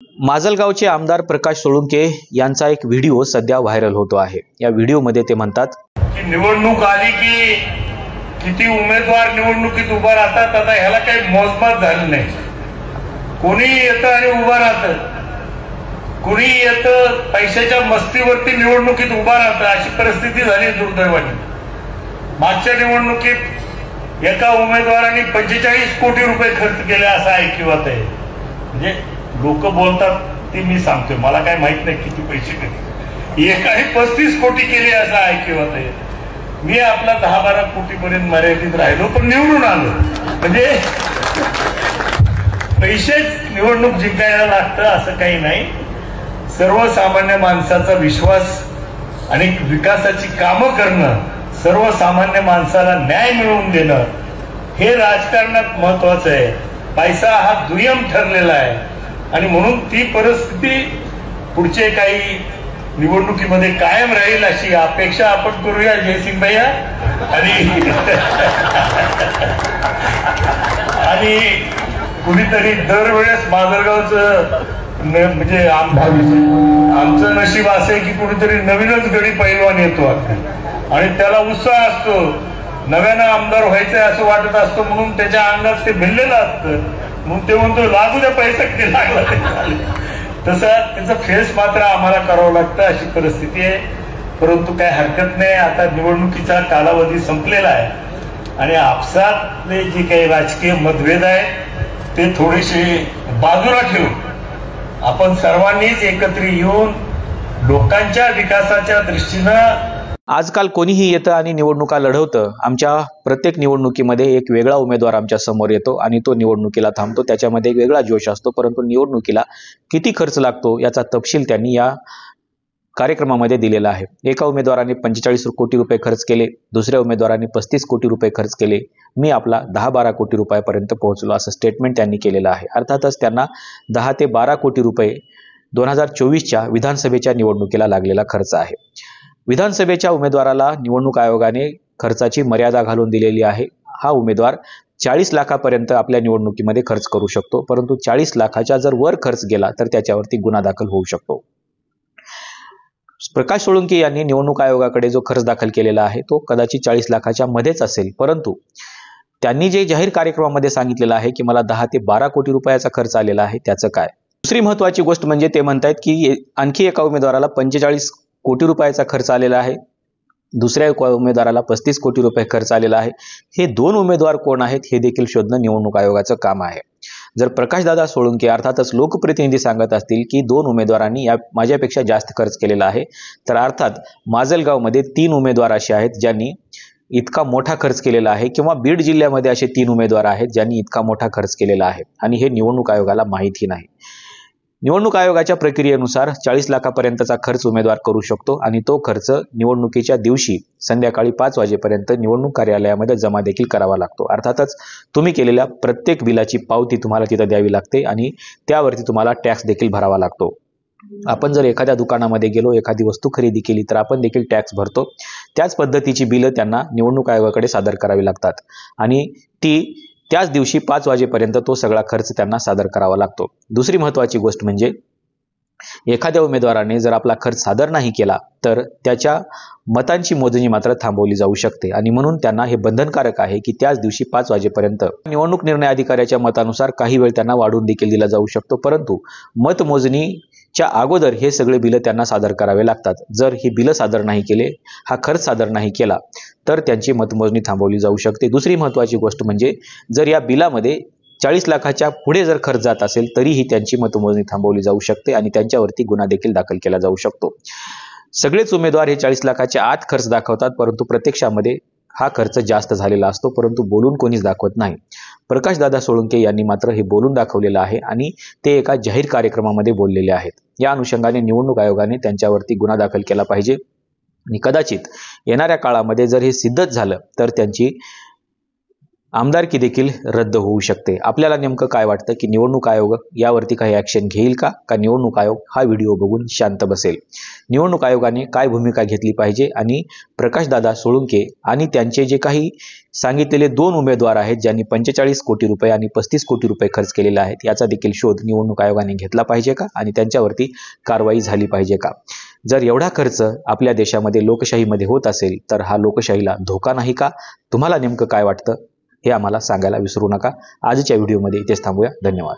माजलगावचे आमदार प्रकाश सोळुंके यांचा एक व्हिडिओ सध्या व्हायरल होतो आहे। या व्हिडिओमध्ये ते म्हणतात की निवडणूक आली की किती उमेदवार निवडणुकीत उभा राहतात, आता ह्याला काही मोजमाप झालं नाही। कोणी येतं आणि उभा राहतं, कोणी येतं पैशाच्या मस्तीवरती निवडणुकीत उभा राहतं, अशी परिस्थिती झाली दुर्दैवाने। मागच्या निवडणुकीत एका उमेदवाराने 45 कोटी रुपये खर्च केले असं ऐकिवात आहे। म्हणजे लोक बोलतात ते मी सांगतोय, मला काय माहित नाही किती पैसे केले। एकाने 35 कोटी केले असं ऐकिवात आहे। मी आपला 10-12 कोटी पर्यंत मर्यादित राहिलो, पण निवडून आलो। म्हणजे पैसेच निवडणूक जिंकायला लागतं असं काही नाही। सर्वसामान्य माणसाचा विश्वास आणि विकासाची कामं करणं, सर्वसामान्य माणसाला न्याय मिळवून देणं हे राजकारणात महत्वाचं आहे। पैसा हा दुय्यम ठरलेला आहे आणि म्हणून ती परिस्थिती पुढचे काही निवडणुकीमध्ये कायम राहील अशी अपेक्षा आपण करूया जयसिंग भैया। आणि कुणीतरी दरवेळेस माजलगावचं म्हणजे आमचं नशीब असं आहे की कुणीतरी नवीनच गडी पैलवान येतो आणि त्याला उत्साह असतो, नव्यानं आमदार व्हायचंय असं वाटत असतो, म्हणून त्याच्या अंगात ते भिनलेलं असतं, म्हणून ते म्हणतो लागू द्या पैसा किती लागला तसं त्याचं फेस मात्र आम्हाला करावं लागतं अशी परिस्थिती आहे। परंतु काय हरकत नाही, आता निवडणुकीचा कालावधी संपलेला आहे आणि आपसातले जे काही राजकीय मतभेद आहे ते थोडेसे बाजूला ठेवून आपण सर्वांनीच एकत्र येऊन लोकांच्या विकासाच्या दृष्टीनं आजकाल कोणीही येतं आणि निवडणुका लढवतं। आमच्या प्रत्येक निवडणुकीमध्ये एक वेगळा उमेदवार आमच्या समोर येतो आणि तो निवडणुकीला थांबतो, त्याच्यामध्ये एक वेगळा जोश असतो। परंतु निवडणुकीला किती खर्च लागतो याचा तपशील त्यांनी या कार्यक्रमामध्ये दिलेला आहे। एका उमेदवाराने 45 कोटी रुपये खर्च केले, दुसऱ्या उमेदवाराने 35 कोटी रुपये खर्च केले, मी आपला 10-12 कोटी रुपयापर्यंत पोहोचलो असं स्टेटमेंट त्यांनी केलेलं आहे। अर्थातच त्यांना 10 ते 12 कोटी रुपये 2024च्या विधानसभेच्या निवडणुकीला लागलेला खर्च आहे। विधानसभेच्या उमेदवाराला निवडणूक आयोगाने खर्चाची मर्यादा घालून दिलेली आहे। हा उमेदवार 40 लाखापर्यंत आपल्या निवडणुकीमध्ये खर्च करू शकतो, परंतु 40 लाखाच्या जर वर खर्च गेला तर त्याच्यावरती गुन्हा दाखल होऊ शकतो। प्रकाश सोळुंके यांनी निवडणूक आयोगाकडे जो खर्च दाखल केलेला आहे तो कदाचित 40 लाखाच्या मध्येच असेल, परंतु त्यांनी जे जाहीर कार्यक्रमामध्ये सांगितलेलं आहे की मला 10 ते 12 कोटी रुपयाचा खर्च आलेला आहे, त्याचं काय? दुसरी महत्वाची गोष्ट म्हणजे ते म्हणतायत की आणखी एका उमेदवाराला 45 कोटी रुपयाचा खर्च आलेला आहे, दुसऱ्या उमेदवाराला 35 कोटी रुपये खर्च आलेला आहे। हे दोन उमेदवार कोण आहेत हे देखील शोधणं निवडणूक आयोगाचं काम आहे। जर प्रकाशदादा सोळुंके अर्थातच लोकप्रतिनिधी सांगत असतील की दोन उमेदवारांनी माझ्यापेक्षा जास्त खर्च केलेला आहे, तर अर्थात माजलगावमध्ये 3 उमेदवार असे आहेत ज्यांनी इतका मोठा खर्च केलेला आहे, किंवा बीड जिल्ह्यामध्ये असे 3 उमेदवार आहेत ज्यांनी इतका मोठा खर्च केलेला आहे आणि हे निवडणूक आयोगाला माहिती नाही। निवडणूक आयोगाच्या प्रक्रियेनुसार 40 लाखापर्यंतचा खर्च उमेदवार करू शकतो आणि तो खर्च निवडणुकीच्या दिवशी संध्याकाळी 5 वाजेपर्यंत निवडणूक कार्यालयामध्ये जमा देखील करावा लागतो। अर्थातच तुम्ही केलेल्या प्रत्येक बिलाची पावती तुम्हाला तिथं द्यावी लागते आणि त्यावरती तुम्हाला टॅक्स देखील भरावा लागतो। आपण जर एखाद्या दुकानामध्ये गेलो, एखादी वस्तू खरेदी केली तर आपण देखील टॅक्स भरतो। त्याच पद्धतीची बिलं त्यांना निवडणूक आयोगाकडे सादर करावी लागतात आणि ती त्याच दिवशी 5 वाजेपर्यंत तो सगळा खर्च त्यांना सादर करावा लागतो। दुसरी महत्त्वाची गोष्ट म्हणजे एखाद्या उमेदवाराने जर आपला खर्च सादर नाही केला तर त्याच्या मतांची मोजणी मात्र थांबवली जाऊ शकते आणि म्हणून त्यांना हे बंधनकारक आहे की त्याच दिवशी 5 वाजेपर्यंत निवडणूक निर्णय अधिकाऱ्याच्या मतानुसार काही वेळ त्यांना वाढवून देखील दिला जाऊ शकतो, परंतु मतमोजणीच्या अगोदर हे सगळे बिलं त्यांना सादर करावे लागतात। जर ही बिलं सादर नाही केले, हा खर्च सादर नाही केला तर त्यांची मतमोजणी थांबवली जाऊ शकते। दुसरी महत्त्वाची गोष्ट म्हणजे जर या बिलामध्ये 40 लाखाच्या पुढे जर खर्च जात असेल तरीही त्यांची मतमोजणी थांबवली जाऊ शकते आणि त्यांच्यावरती गुन्हा देखील दाखल केला जाऊ शकतो। सगळेच उमेदवार हे 40 लाखाच्या आत खर्च दाखवतात, परंतु प्रत्यक्षामध्ये हा खर्च जास्त झालेला असतो, परंतु बोलून कोणीच दाखवत नाही। प्रकाशदादा सोळुंके यांनी मात्र हे बोलून दाखवलेलं आहे आणि ते एका जाहीर कार्यक्रमामध्ये बोललेले आहेत। या अनुषंगाने निवडणूक आयोगाने त्यांच्यावरती गुन्हा दाखल केला पाहिजे आणि कदाचित येणाऱ्या काळामध्ये जर हे सिद्धच झालं तर त्यांची आमदारकी देखील रद्द होऊ शकते. आपल्याला नेमकं काय वाटतं की निवडणूक आयोग यावरती काही ॲक्शन घेईल का निवडणूक आयोग हा व्हिडिओ बघून शांत बसेल? निवडणूक आयोगाने काय भूमिका घेतली पाहिजे आणि प्रकाशदादा सोळुंके आणि त्यांचे जे काही सांगितलेले 2 उमेदवार आहेत ज्यांनी 45 कोटी रुपये आणि 35 कोटी रुपये खर्च केलेले आहेत याचा देखील शोध निवडणूक आयोगाने घेतला पाहिजे का आणि त्यांच्यावरती कारवाई झाली पाहिजे का? जर एवढा खर्च आपल्या देशामध्ये लोकशाहीमध्ये होत असेल तर हा लोकशाहीला धोका नाही का? तुम्हाला नेमकं काय वाटतं हे आम्हाला सांगायला विसरू नका. आजच्या व्हिडिओमध्ये इथेच थांबूया. धन्यवाद.